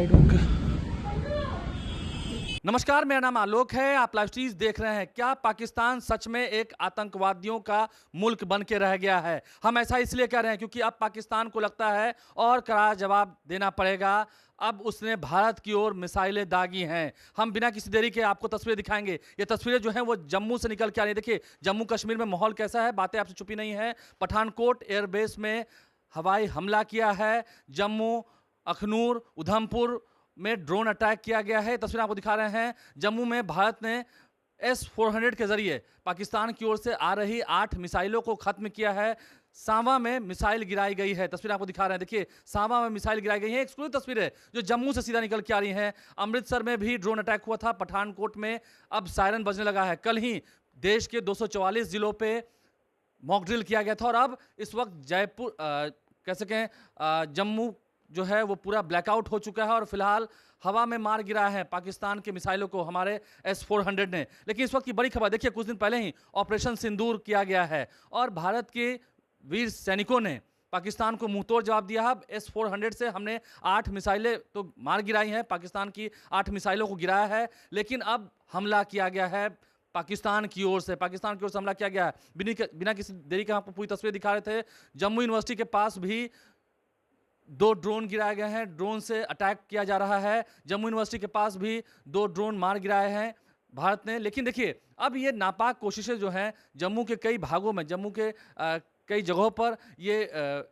Side होकर। नमस्कार, मेरा नाम आलोक है। आप लाइव स्ट्रीम देख रहे हैं। क्या पाकिस्तान सच में एक आतंकवादियों का मुल्क बन के रह गया है? हम ऐसा इसलिए कह रहे हैं क्योंकि अब पाकिस्तान को लगता है और कड़ा जवाब देना पड़ेगा। अब उसने भारत की ओर मिसाइलें दागी हैं। हम बिना किसी देरी के आपको तस्वीरें दिखाएंगे। ये तस्वीरें जो हैं वो जम्मू से निकल के आ रही है। देखिए जम्मू कश्मीर में माहौल कैसा है, बातें आपसे छुपी नहीं है। पठानकोट एयरबेस में हवाई हमला किया है। जम्मू, अखनूर, उधमपुर में ड्रोन अटैक किया गया है। तस्वीर आपको दिखा रहे हैं। जम्मू में भारत ने S-400 के जरिए पाकिस्तान की ओर से आ रही 8 मिसाइलों को खत्म किया है। सांबा में मिसाइल गिराई गई है। तस्वीर आपको दिखा रहे हैं। देखिए सांबा में मिसाइल गिराई गई है। एक्सक्लूसिव तस्वीरें जो जम्मू से सीधा निकल के आ रही हैं। अमृतसर में भी ड्रोन अटैक हुआ था। पठानकोट में अब सायरन बजने लगा है। कल ही देश के 244 जिलों पे मॉक ड्रिल किया गया था और अब इस वक्त जयपुर कह सकें जम्मू जो है वो पूरा ब्लैकआउट हो चुका है और फिलहाल हवा में मार गिरा है पाकिस्तान के मिसाइलों को हमारे S-400 ने। लेकिन इस वक्त की बड़ी खबर देखिए, कुछ दिन पहले ही ऑपरेशन सिंदूर किया गया है और भारत के वीर सैनिकों ने पाकिस्तान को मुंहतोड़ जवाब दिया है। S-400 से हमने 8 मिसाइलें तो मार गिराई हैं, पाकिस्तान की 8 मिसाइलों को गिराया है, लेकिन अब हमला किया गया है पाकिस्तान की ओर से। पाकिस्तान की ओर से हमला किया गया है। बिना किसी देरी के हम आपको पूरी तस्वीर दिखा रहे थे। जम्मू यूनिवर्सिटी के पास भी 2 ड्रोन गिराए गए हैं। ड्रोन से अटैक किया जा रहा है। जम्मू यूनिवर्सिटी के पास भी 2 ड्रोन मार गिराए हैं भारत ने। लेकिन देखिए अब ये नापाक कोशिशें जो हैं जम्मू के कई भागों में, जम्मू के कई जगहों पर ये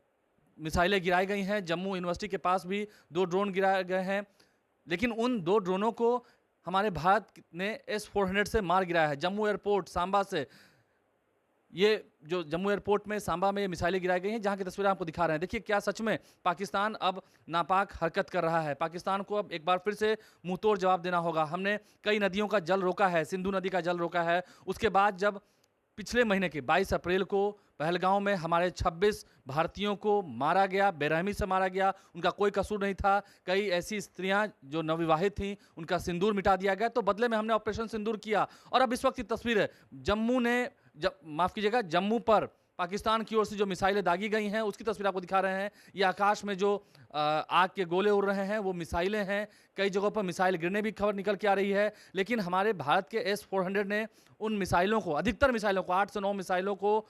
मिसाइलें गिराई गई हैं। जम्मू यूनिवर्सिटी के पास भी 2 ड्रोन गिराए गए हैं, लेकिन उन 2 ड्रोनों को हमारे भारत ने S-400 से मार गिराया है। जम्मू एयरपोर्ट सांबा से, ये जो जम्मू एयरपोर्ट में सांबा में ये मिसाइलें गिराई गई हैं, जहां की तस्वीरें आपको दिखा रहे हैं। देखिए क्या सच में पाकिस्तान अब नापाक हरकत कर रहा है। पाकिस्तान को अब एक बार फिर से मुंहतोड़ जवाब देना होगा। हमने कई नदियों का जल रोका है, सिंधु नदी का जल रोका है। उसके बाद जब पिछले महीने के 22 अप्रैल को पहलगांव में हमारे 26 भारतीयों को मारा गया, बेरहमी से मारा गया, उनका कोई कसूर नहीं था। कई ऐसी स्त्रियां जो नवविवाहित थीं उनका सिंदूर मिटा दिया गया, तो बदले में हमने ऑपरेशन सिंदूर किया। और अब इस वक्त की तस्वीर है जम्मू ने माफ कीजिएगा, जम्मू पर पाकिस्तान की ओर से जो मिसाइलें दागी गई हैं उसकी तस्वीर आपको दिखा रहे हैं। ये आकाश में जो आग के गोले उड़ रहे हैं वो मिसाइलें हैं। कई जगहों पर मिसाइल गिरने भी खबर निकल के आ रही है। लेकिन हमारे भारत के S-400 ने उन मिसाइलों को, अधिकतर मिसाइलों को, 8 से 9 मिसाइलों को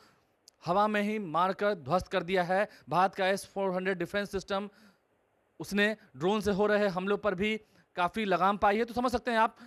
हवा में ही मारकर ध्वस्त कर दिया है। भारत का S-400 डिफेंस सिस्टम, उसने ड्रोन से हो रहे हमलों पर भी काफ़ी लगाम पाई है। तो समझ सकते हैं आप,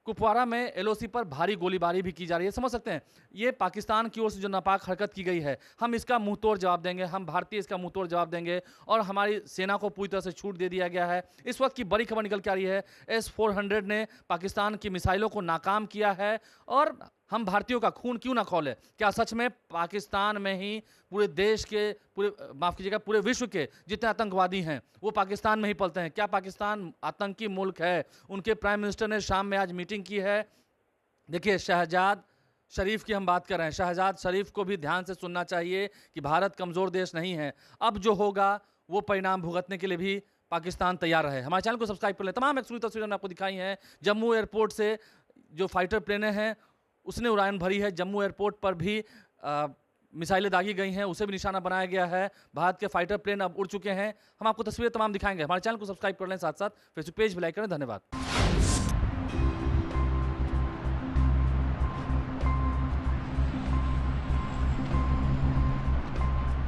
कुपवारा में LOC पर भारी गोलीबारी भी की जा रही है। समझ सकते हैं ये पाकिस्तान की ओर से जो नापाक हरकत की गई है, हम इसका मुंहतोड़ जवाब देंगे। हम भारतीय इसका मुंहतोड़ जवाब देंगे और हमारी सेना को पूरी तरह से छूट दे दिया गया है। इस वक्त की बड़ी खबर निकल के आ रही है, S-400 ने पाकिस्तान की मिसाइलों को नाकाम किया है और हम भारतीयों का खून क्यों ना खौले। क्या सच में पाकिस्तान में ही पूरे देश के, पूरे माफ कीजिएगा, पूरे विश्व के जितने आतंकवादी हैं वो पाकिस्तान में ही पलते हैं? क्या पाकिस्तान आतंकी मुल्क है? उनके प्राइम मिनिस्टर ने शाम में आज मीटिंग की है। देखिए शहजाद शरीफ की हम बात कर रहे हैं। शहजाद शरीफ को भी ध्यान से सुनना चाहिए कि भारत कमज़ोर देश नहीं है। अब जो होगा वो परिणाम भुगतने के लिए भी पाकिस्तान तैयार रहे। हमारे चैनल को सब्सक्राइब कर लें। तमाम एक्सक्लूसिव तस्वीरें आपको दिखाई हैं। जम्मू एयरपोर्ट से जो फाइटर प्लेनें हैं उसने उड़ान भरी है। जम्मू एयरपोर्ट पर भी मिसाइलें दागी गई हैं, उसे भी निशाना बनाया गया है। भारत के फाइटर प्लेन अब उड़ चुके हैं। हम आपको तस्वीरें तमाम दिखाएंगे। हमारे चैनल को सब्सक्राइब कर लें, साथ साथ फेसबुक पेज भी लाइक करें। धन्यवाद।